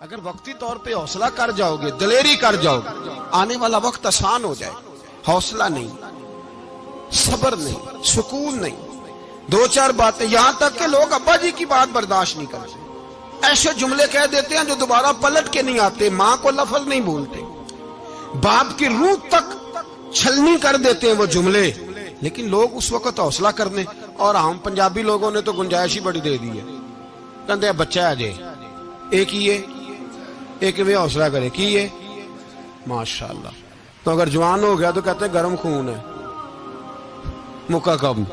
اگر وقتی طور پہ حوصلہ کر جاؤ گے، دلیری کر جاؤ گے، آنے والا وقت آسان ہو جائے. حوصلہ نہیں، صبر نہیں، سکون نہیں، دو چار باتیں، یہاں تک کہ لوگ ابا جی کی بات برداشت نہیں کرتے، ایسے جملے کہہ دیتے ہیں جو دوبارہ پلٹ کے نہیں آتے، ماں کو لفظ نہیں بولتے، باپ کی روح تک چھلنی کر دیتے ہیں وہ جملے. لیکن لوگ اس وقت حوصلہ کرنے، اور ہم پنجابی لوگوں نے تو گنجائش ہی بڑی دے دی ہے، کہتے ہیں بچہ ہے جے ایک ہی ہے، ایک بھی حوصلہ کرے کی ہے ماشاءاللہ. تو اگر جوان ہو گیا تو کہتے ہیں گرم خون ہے مکہ کم.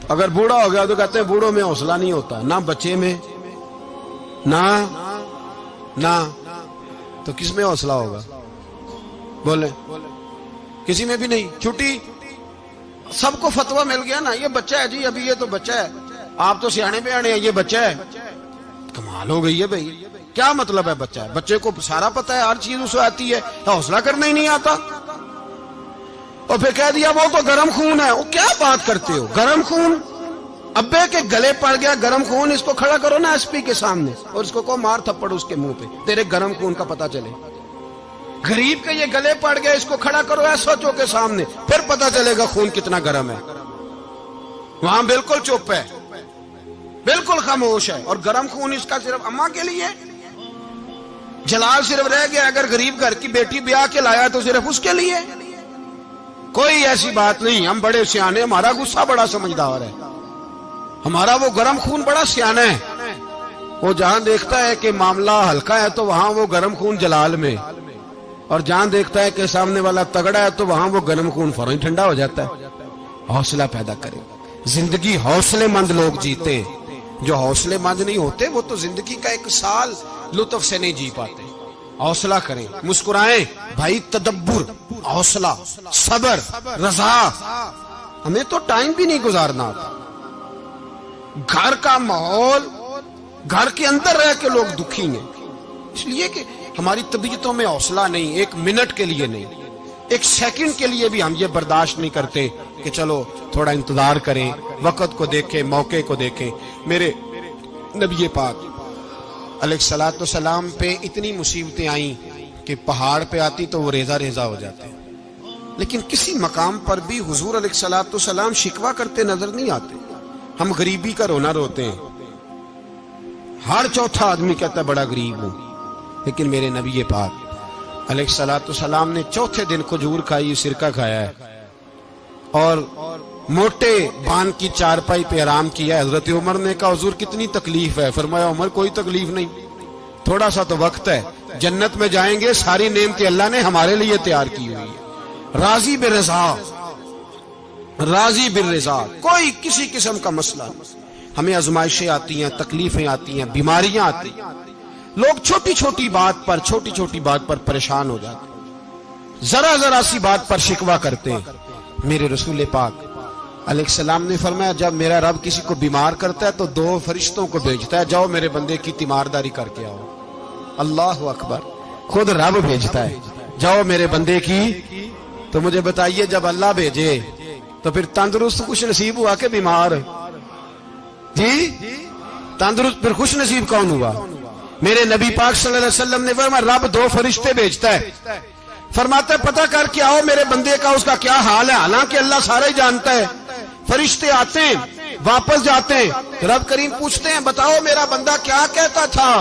اگر بوڑھا ہو گیا تو کہتے ہیں بوڑھوں میں حوصلہ نہیں ہوتا، نہ بچے میں نہ تو کس میں حوصلہ ہوگا؟ بولے کسی میں بھی نہیں. چھٹی سب کو فتویٰ مل گیا نا، یہ بچہ ہے جی، ابھی یہ تو بچہ ہے، آپ تو سیانے بیانے ہیں، یہ بچہ ہے. کمال ہو گئی ہے بھائی، کیا مطلب ہے بچہ ہے؟ بچے کو سارا پتہ ہے، ہر چیز اسے آتی ہے، حوصلہ کرنا ہی نہیں آتا. اور پھر کہہ دیا وہ تو گرم خون ہے. وہ کیا بات کرتے ہو؟ گرم خون ابے کے گلے پڑ گیا گرم خون، اس کو کھڑا کرو نا ایس پی کے سامنے اور اس کو مار تھپڑ اس کے منہ پہ، تیرے گرم خون کا پتہ چلے. غریب کے یہ گلے پڑ گئے، اس کو کھڑا کرو ایس او کے سامنے، پھر پتہ چلے گا خون کتنا گرم ہے. وہاں بالکل چپ ہے، بالکل خاموش ہے. اور گرم خون اس کا صرف اماں کے لیے، جلال صرف رہ گیا اگر غریب گھر کی بیٹی بیاہ کے لایا تو صرف اس کے لیے. کوئی ایسی بات نہیں. ہم بڑے سیانے، ہمارا غصہ بڑا سمجھدار ہے، ہمارا وہ گرم خون بڑا سیانا ہے. وہ جہاں دیکھتا ہے کہ معاملہ ہلکا ہے تو وہاں وہ گرم خون جلال میں، اور جہاں دیکھتا ہے کہ سامنے والا تگڑا ہے تو وہاں وہ گرم خون فوراً ٹھنڈا ہو جاتا ہے. حوصلہ پیدا کرے. زندگی حوصلے مند لوگ جیتے ہیں، جو حوصلے مند نہیں ہوتے وہ تو زندگی کا ایک سال لطف سے نہیں جی پاتے. حوصلہ کریں، مسکرائیں بھائی، تدبر، حوصلہ، صبر، رضا. ہمیں تو ٹائم بھی نہیں گزارنا آتا. گھر کا ماحول، گھر کے اندر رہ کے لوگ دکھی ہیں، اس لیے کہ ہماری طبیعتوں میں حوصلہ نہیں. ایک منٹ کے لیے نہیں، ایک سیکنڈ کے لیے بھی ہم یہ برداشت نہیں کرتے کہ چلو تھوڑا انتظار کریں، وقت کو دیکھیں، موقع کو دیکھیں. میرے نبی پاک علیہ الصلوۃ والسلام پہ اتنی مصیبتیں آئیں کہ پہاڑ پہ آتی تو وہ ریزہ ریزہ ہو جاتے، لیکن کسی مقام پر بھی حضور علیہ الصلوۃ والسلام شکوہ کرتے نظر نہیں آتے. ہم غریبی کا رونا روتے ہیں، ہر چوتھا آدمی کہتا ہے بڑا غریب ہوں، لیکن میرے نبی پاک علیہ الصلوۃ والسلام نے چوتھے دن کھجور کھائی، سرکہ کھایا ہے، اور موٹے بان کی چارپائی پہ آرام کیا. حضرت عمر نے کہا حضور کتنی تکلیف ہے؟ فرمایا عمر کوئی تکلیف نہیں، تھوڑا سا تو وقت ہے، جنت میں جائیں گے، ساری نعمتیں اللہ نے ہمارے لیے تیار کی ہوئی ہے. راضی بالرضا، راضی بالرضا، کوئی کسی قسم کا مسئلہ نہیں. ہمیں آزمائشیں آتی ہیں، تکلیفیں آتی ہیں، بیماریاں آتی ہیں، لوگ چھوٹی چھوٹی بات پر پریشان ہو جاتے ہیں، ذرا سی بات پر شکوہ کرتے ہیں. میرے رسول پاک علیہ السلام نے فرمایا جب میرا رب کسی کو بیمار کرتا ہے تو 2 فرشتوں کو بھیجتا ہے، جاؤ میرے بندے کی تیمارداری کر کے آؤ. اللہ اکبر، خود رب بھیجتا ہے، جاؤ میرے بندے کی. تو مجھے بتائیے جب اللہ بھیجے تو پھر تندرست خوش نصیب ہوا کہ بیمار؟ جی تندرست پھر خوش نصیب کون ہوا؟ میرے نبی پاک صلی اللہ علیہ وسلم نے فرمایا رب 2 فرشتے بھیجتا ہے، فرماتا ہے پتہ کر کے آؤ میرے بندے کا اس کا کیا حال ہے. حالانکہ اللہ سارا ہی جانتا ہے. فرشتے آتے ہیں، واپس جاتے ہیں، رب کریم پوچھتے ہیں بتاؤ میرا بندہ کیا کہتا تھا؟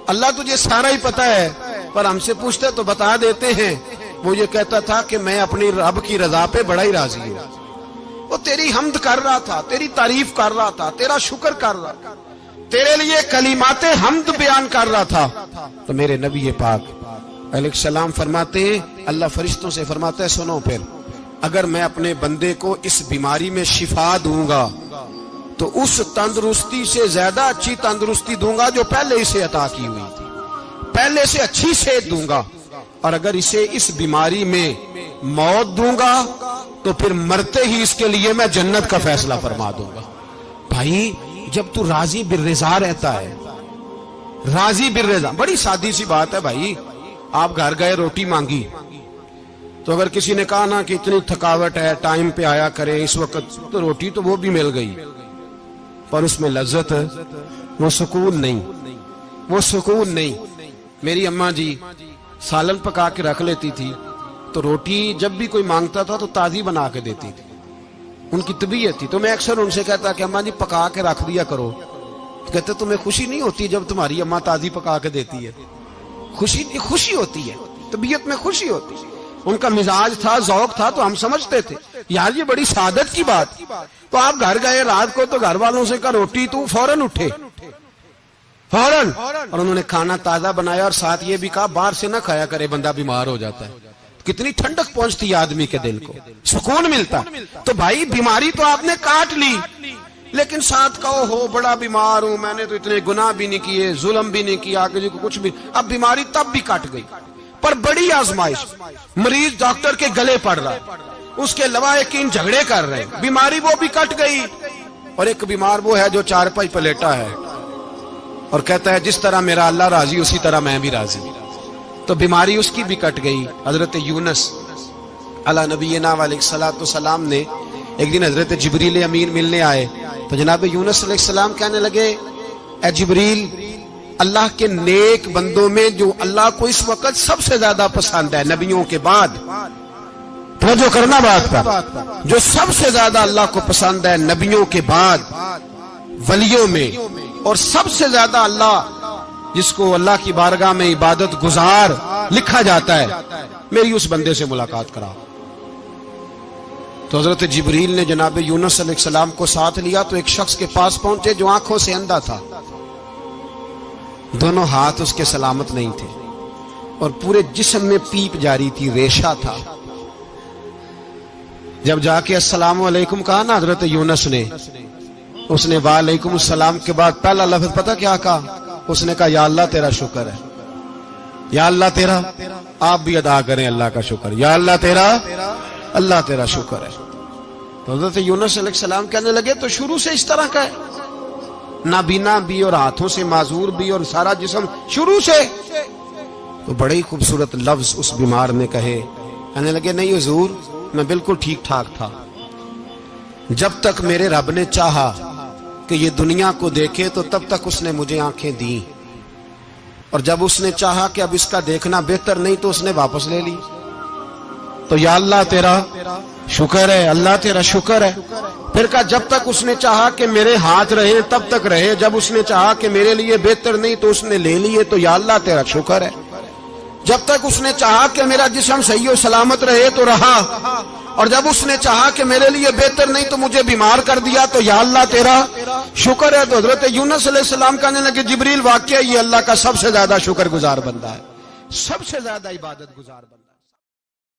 اللہ تجھے سارا ہی پتہ ہے، پر ہم سے پوچھتے تو بتا دیتے ہیں. وہ یہ کہتا تھا کہ میں اپنی رب کی رضا پہ بڑا ہی راضی ہوں. وہ تیری حمد کر رہا تھا، تیری تعریف کر رہا تھا، تیرا شکر کر رہا تھا، تیرے لیے کلمات حمد بیان کر رہا تھا. تو میرے نبی پاک علیہ السلام فرماتے ہیں، اللہ فرشتوں سے فرماتا ہے سنو پھر اگر میں اپنے بندے کو اس بیماری میں شفا دوں گا تو اس تندرستی سے زیادہ اچھی تندرستی دوں گا جو پہلے اسے عطا کی ہوئی تھی، پہلے سے اچھی صحت دوں گا. اور اگر اسے اس بیماری میں موت دوں گا تو پھر مرتے ہی اس کے لیے میں جنت کا فیصلہ فرما دوں گا. بھائی جب تو راضی بالرضا رہتا ہے، راضی بالرضا، بڑی سادی سی بات ہے بھائی. آپ گھر گئے روٹی مانگی تو اگر کسی نے کہا نا کہ اتنی تھکاوٹ ہے ٹائم پہ آیا کرے اس وقت، تو روٹی تو وہ بھی مل گئی پر اس میں لذت، وہ سکون نہیں. وہ سکون نہیں. میری اماں جی سالن پکا کے رکھ لیتی تھی تو روٹی جب بھی کوئی مانگتا تھا تو تازی بنا کے دیتی تھی. ان کی طبیعت تھی. تو میں اکثر ان سے کہتا کہ اماں جی پکا کے رکھ دیا کرو. کہتے تمہیں خوشی نہیں ہوتی جب تمہاری اماں تازی پکا کے دیتی ہے؟ خوشی ہوتی ہے, طبیعت میں خوشی ہوتی ہے. ان کا مزاج تھا, ذوق تھا, تو ہم سمجھتے تھے یار یہ بڑی سعادت کی بات. تو آپ گھر گئے رات کو تو گھر والوں سے کہا روٹی, تو فوراً اٹھے فوراً, اور انہوں نے کھانا تازہ بنایا اور ساتھ یہ بھی کہا باہر سے نہ کھایا کرے, بندہ بیمار ہو جاتا ہے. کتنی ٹھنڈک پہنچتی ہے آدمی کے دل کو, سکون ملتا. تو بھائی بیماری تو آپ نے کاٹ لی, لیکن ساتھ کہو ہو بڑا بیمار ہوں, میں نے تو اتنے گناہ بھی نہیں کیے, ظلم بھی نہیں کیا, کسی کو کچھ بھی. اب بیماری تب بھی کٹ گئی, پر بڑی آزمائش. مریض ڈاکٹر کے گلے پڑ رہا, اس کے لواحقین جھگڑے کر رہے, بیماری وہ بھی کٹ گئی. اور ایک بیمار وہ ہے جو چارپائی پہ لیٹا ہے اور کہتا ہے جس طرح میرا اللہ راضی اسی طرح میں بھی راضی. تو بیماری اس کی بھی کٹ گئی. حضرت یونس علی نبینا علیہ الصلوۃ والسلام نے ایک دن حضرت جبریل امین ملنے آئے تو جناب یونس علیہ السلام کہنے لگے اے جبریل, اللہ کے نیک بندوں میں جو اللہ کو اس وقت سب سے زیادہ پسند ہے نبیوں کے بعد, توجہ کرنا بات پر, جو سب سے زیادہ اللہ کو پسند ہے نبیوں کے بعد ولیوں میں, اور سب سے زیادہ اللہ جس کو اللہ کی بارگاہ میں عبادت گزار لکھا جاتا ہے, میری اس بندے سے ملاقات کرا. تو حضرت جبریل نے جناب یونس علیہ السلام کو ساتھ لیا تو ایک شخص کے پاس پہنچے جو آنکھوں سے اندھا تھا, دونوں ہاتھ اس کے سلامت نہیں تھے اور پورے جسم میں پیپ جاری تھی, ریشہ تھا. جب جا کے السلام علیکم کہا نا حضرت یونس نے, اس نے وعلیکم السلام کے بعد پہلا لفظ پتہ کیا کہا؟ اس نے کہا یا اللہ تیرا شکر ہے, یا اللہ تیرا. آپ بھی ادا کریں اللہ کا شکر, یا اللہ تیرا, اللہ تیرا شکر ہے. تو حضرت یونس علیہ السلام کہنے لگے تو شروع سے اس طرح کا ہے, نابینا بھی اور ہاتھوں سے معذور بھی اور سارا جسم شروع سے. تو بڑے ہی خوبصورت لفظ اس بیمار نے کہے, کہنے لگے نہیں حضور میں بالکل ٹھیک ٹھاک تھا, جب تک میرے رب نے چاہا کہ یہ دنیا کو دیکھے تو تب تک اس نے مجھے آنکھیں دی, اور جب اس نے چاہا کہ اب اس کا دیکھنا بہتر نہیں تو اس نے واپس لے لی. تو یا اللہ تیرا شکر ہے, اللہ تیرا شکر ہے. پھر کہا جب تک اس نے چاہا کہ میرے ہاتھ رہے تب تک رہے, جب اس نے چاہا کہ میرے لیے بہتر نہیں تو اس نے لے لیے, تو یا اللہ تیرا شکر ہے. جب تک اس نے چاہا کہ میرا جسم صحیح و سلامت رہے تو رہا, اور جب اس نے چاہا کہ میرے لیے بہتر نہیں تو مجھے بیمار کر دیا, تو یا اللہ تیرا شکر ہے. تو حضرت یونس علیہ السلام کہنے لگے جبریل واقعہ یہ اللہ کا سب سے زیادہ شکر گزار بندہ ہے, سب سے زیادہ عبادت گزار بندہ.